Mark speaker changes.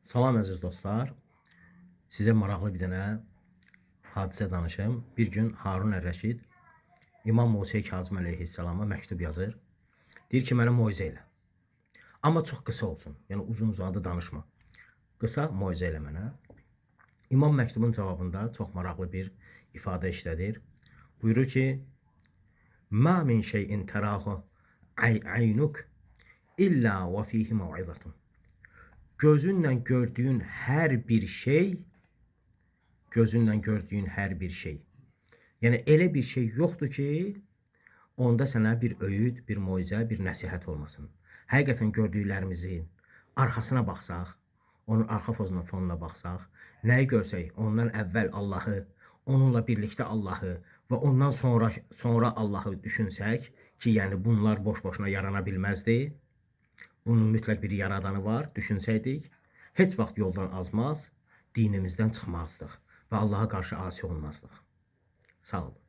Speaker 1: Salam əziz dostlar. Sizə maraqlı bir dənə hadisə danışım. Bir gün Harun Ər-Rəşid İmam Musa Kazım əleyhissalama məktub yazır. Deyir ki, mənə moizə elə. Amma çox qısa olsun. Yəni uzun-uzadı danışma. Qısa moizə elə mənə. İmam məktubun cavabında çox maraqlı bir ifadə işlədir. Buyurur ki: "Ma min şeyin terahu aynuk illa və fihi mauizatun." Gözünlə gördüyün hər bir şey, yəni elə bir şey yoxdur ki, onda sənə bir öyüd, bir moizə, bir nəsihət olmasın. Həqiqətən gördüklərimizin arxasına baxsaq, onun arxa fonuna baxsaq, nəyi görsək, ondan əvvəl Allahı, onunla birlikdə Allahı və ondan sonra Allahı düşünsək ki, yəni bunlar boş-boşuna yarana bilməzdi. Bunun mütləq bir yaradanı var, düşünsəydik, heç vaxt yoldan azmaz, dinimizdən çıxmazdıq və Allaha qarşı asi olmazdıq. Sağ olun.